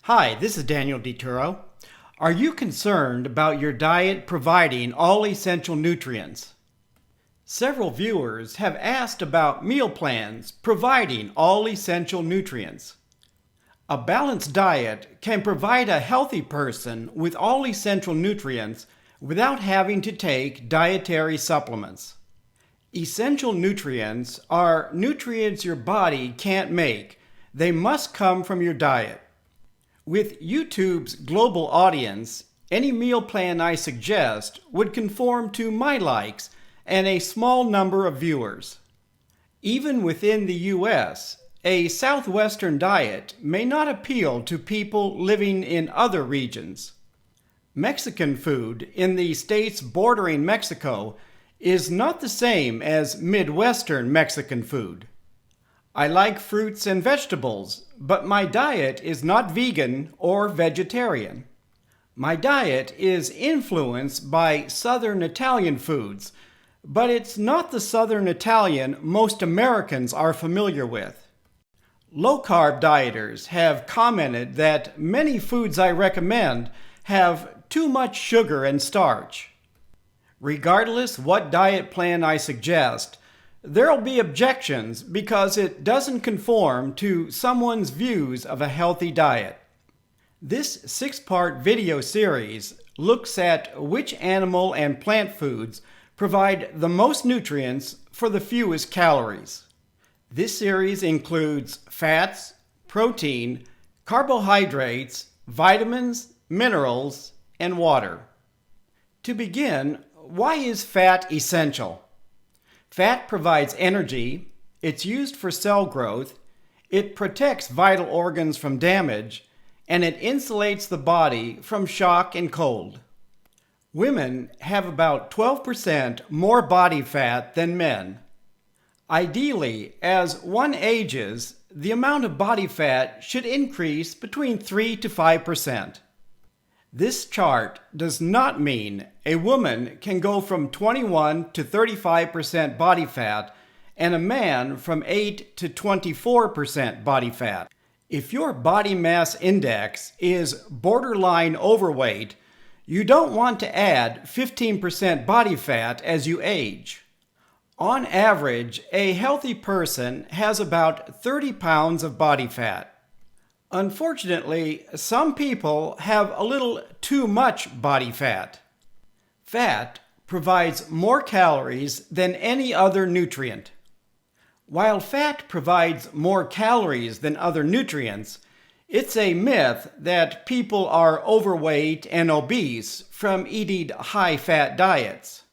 Hi, this is Daniel DiTuro. Are you concerned about your diet providing all essential nutrients? Several viewers have asked about meal plans providing all essential nutrients. A balanced diet can provide a healthy person with all essential nutrients without having to take dietary supplements. Essential nutrients are nutrients your body can't make. They must come from your diet. With YouTube's global audience, any meal plan I suggest would conform to my likes and a small number of viewers. Even within the US, a Southwestern diet may not appeal to people living in other regions. Mexican food in the states bordering Mexico is not the same as Midwestern Mexican food. I like fruits and vegetables, but my diet is not vegan or vegetarian. My diet is influenced by Southern Italian foods, but it's not the Southern Italian most Americans are familiar with. Low-carb dieters have commented that many foods I recommend have too much sugar and starch. Regardless what diet plan I suggest, there'll be objections because it doesn't conform to someone's views of a healthy diet. This 6-part video series looks at which animal and plant foods provide the most nutrients for the fewest calories. This series includes fats, protein, carbohydrates, vitamins, minerals, and water. To begin, why is fat essential? Fat provides energy, it's used for cell growth, it protects vital organs from damage, and it insulates the body from shock and cold. Women have about 12% more body fat than men. Ideally, as one ages, the amount of body fat should increase between 3 to 5%. This chart does not mean a woman can go from 21 to 35% body fat and a man from 8 to 24% body fat. If your body mass index is borderline overweight, you don't want to add 15% body fat as you age. On average, a healthy person has about 30 pounds of body fat. Unfortunately, some people have a little too much body fat. Fat provides more calories than any other nutrient. While fat provides more calories than other nutrients, it's a myth that people are overweight and obese from eating high-fat diets.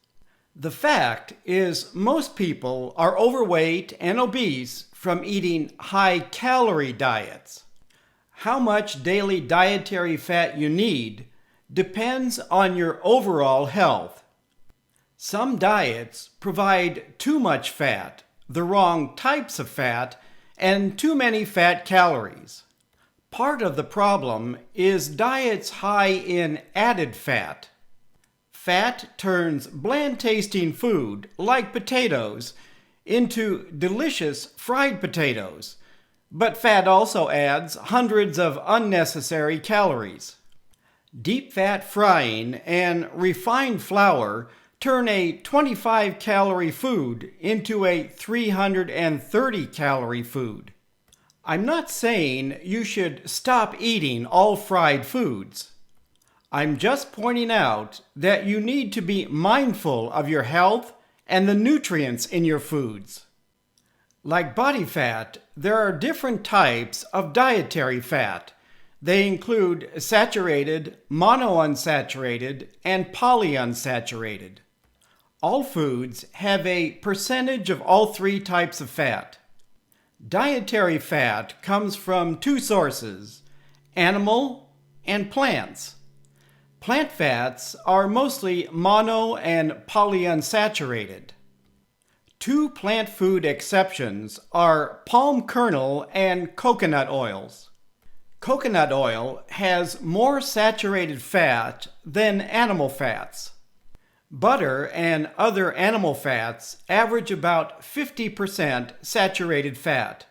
The fact is most people are overweight and obese from eating high-calorie diets. How much daily dietary fat you need depends on your overall health. Some diets provide too much fat, the wrong types of fat, and too many fat calories. Part of the problem is diets high in added fat. Fat turns bland-tasting food, like potatoes, into delicious fried potatoes. But fat also adds hundreds of unnecessary calories. Deep fat frying and refined flour turn a 25-calorie food into a 330-calorie food. I'm not saying you should stop eating all fried foods. I'm just pointing out that you need to be mindful of your health and the nutrients in your foods. Like body fat, there are different types of dietary fat. They include saturated, monounsaturated, and polyunsaturated. All foods have a percentage of all three types of fat. Dietary fat comes from two sources, animal and plants. Plant fats are mostly mono and polyunsaturated. Two plant food exceptions are palm kernel and coconut oils. Coconut oil has more saturated fat than animal fats. Butter and other animal fats average about 50% saturated fat.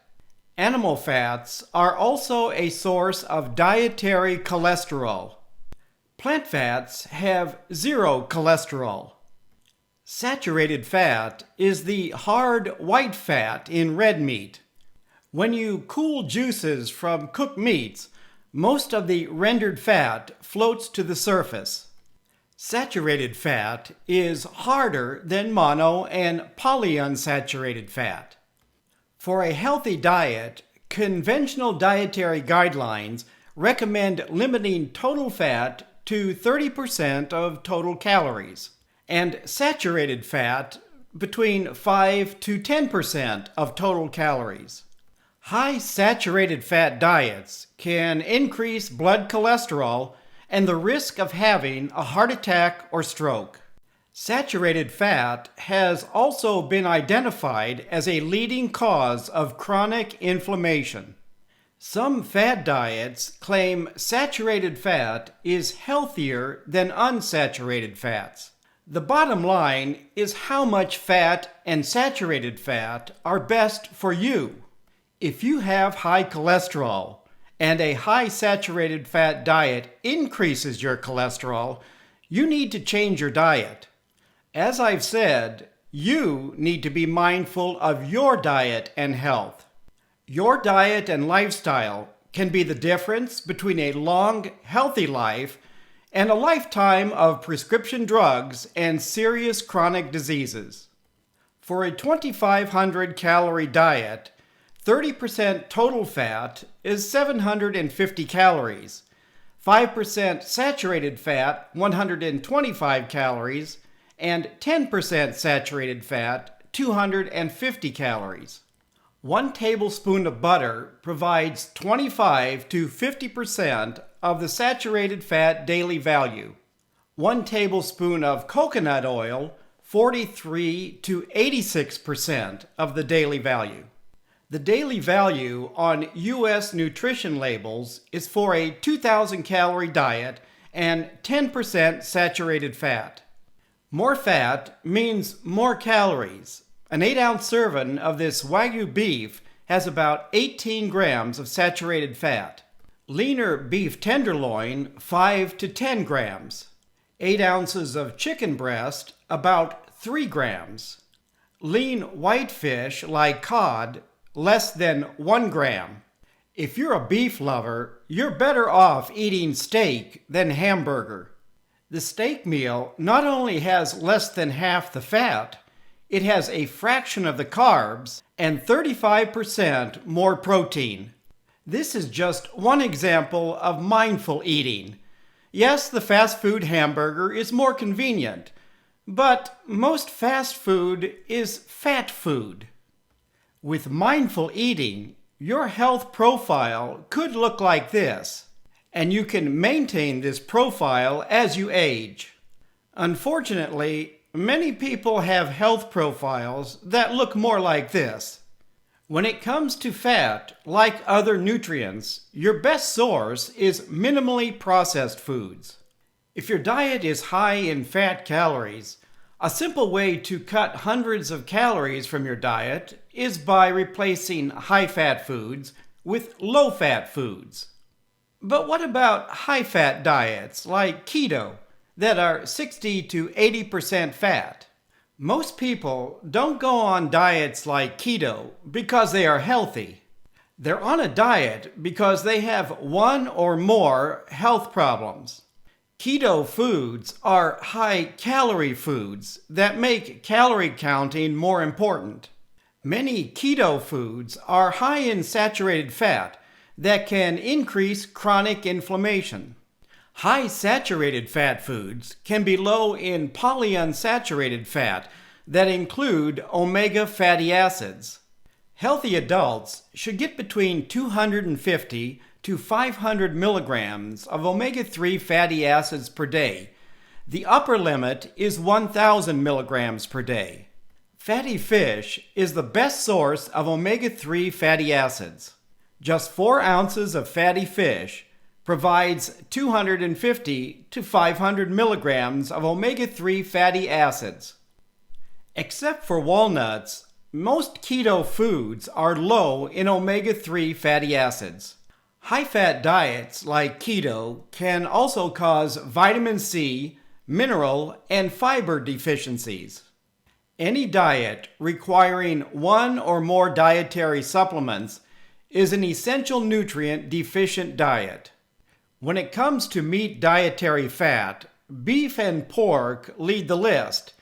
Animal fats are also a source of dietary cholesterol. Plant fats have zero cholesterol. Saturated fat is the hard white fat in red meat. When you cool juices from cooked meats, most of the rendered fat floats to the surface. Saturated fat is harder than mono and polyunsaturated fat. For a healthy diet, conventional dietary guidelines recommend limiting total fat to 30% of total calories, and saturated fat between 5 to 10% of total calories. High saturated fat diets can increase blood cholesterol and the risk of having a heart attack or stroke. Saturated fat has also been identified as a leading cause of chronic inflammation. Some fad diets claim saturated fat is healthier than unsaturated fats. The bottom line is how much fat and saturated fat are best for you. If you have high cholesterol and a high saturated fat diet increases your cholesterol, you need to change your diet. As I've said, you need to be mindful of your diet and health. Your diet and lifestyle can be the difference between a long, healthy life and a lifetime of prescription drugs and serious chronic diseases. For a 2,500 calorie diet, 30% total fat is 750 calories, 5% saturated fat 125 calories, and 10% saturated fat 250 calories. 1 tablespoon of butter provides 25 to 50% of the saturated fat daily value. 1 tablespoon of coconut oil, 43 to 86% of the daily value. The daily value on U.S. nutrition labels is for a 2,000 calorie diet and 10% saturated fat. More fat means more calories. An 8-ounce serving of this Wagyu beef has about 18 grams of saturated fat. Leaner beef tenderloin, 5 to 10 grams. 8 ounces of chicken breast, about 3 grams. Lean whitefish like cod, less than 1 gram. If you're a beef lover, you're better off eating steak than hamburger. The steak meal not only has less than half the fat, it has a fraction of the carbs and 35% more protein. This is just one example of mindful eating. Yes, the fast food hamburger is more convenient, but most fast food is fat food. With mindful eating, your health profile could look like this, and you can maintain this profile as you age. Unfortunately, many people have health profiles that look more like this. When it comes to fat, like other nutrients, your best source is minimally processed foods. If your diet is high in fat calories, a simple way to cut hundreds of calories from your diet is by replacing high-fat foods with low-fat foods. But what about high-fat diets like keto that are 60 to 80% fat? Most people don't go on diets like keto because they are healthy. They're on a diet because they have one or more health problems. Keto foods are high-calorie foods that make calorie counting more important. Many keto foods are high in saturated fat that can increase chronic inflammation. High saturated fat foods can be low in polyunsaturated fat that include omega fatty acids. Healthy adults should get between 250 to 500 milligrams of omega-3 fatty acids per day. The upper limit is 1,000 milligrams per day. Fatty fish is the best source of omega-3 fatty acids. Just 4 ounces of fatty fish provides 250 to 500 milligrams of omega-3 fatty acids. Except for walnuts, Most keto foods are low in omega-3 fatty acids. High-fat diets like keto can also cause vitamin C, mineral, and fiber deficiencies. Any diet requiring one or more dietary supplements is an essential nutrient deficient diet. When it comes to meat dietary fat, beef and pork lead the list.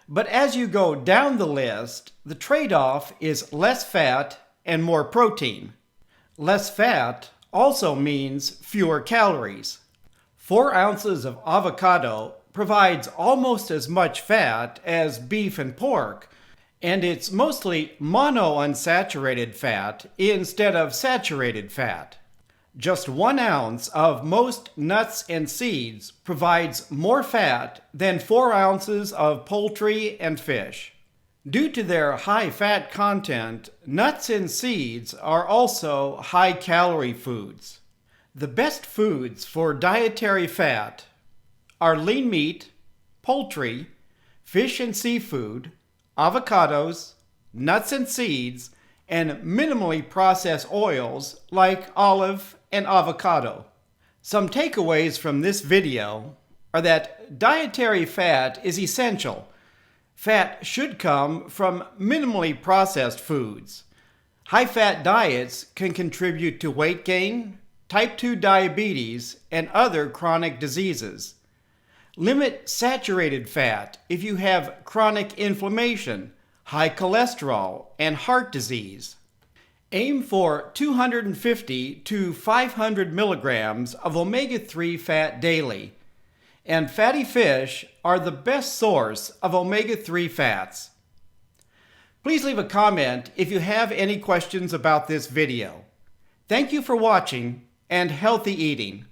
But as you go down the list, the trade-off is less fat and more protein. Less fat also means fewer calories. 4 ounces of avocado provides almost as much fat as beef and pork, and it's mostly monounsaturated fat instead of saturated fat. Just 1 ounce of most nuts and seeds provides more fat than 4 ounces of poultry and fish. Due to their high fat content, nuts and seeds are also high-calorie foods. The best foods for dietary fat are lean meat, poultry, fish and seafood, avocados, nuts and seeds, and minimally processed oils like olive and avocado. Some takeaways from this video are that dietary fat is essential. Fat should come from minimally processed foods. High-fat diets can contribute to weight gain, type 2 diabetes, and other chronic diseases. Limit saturated fat if you have chronic inflammation, high cholesterol, and heart disease. Aim for 250 to 500 milligrams of omega-3 fat daily, and fatty fish are the best source of omega-3 fats. Please leave a comment if you have any questions about this video. Thank you for watching, and healthy eating.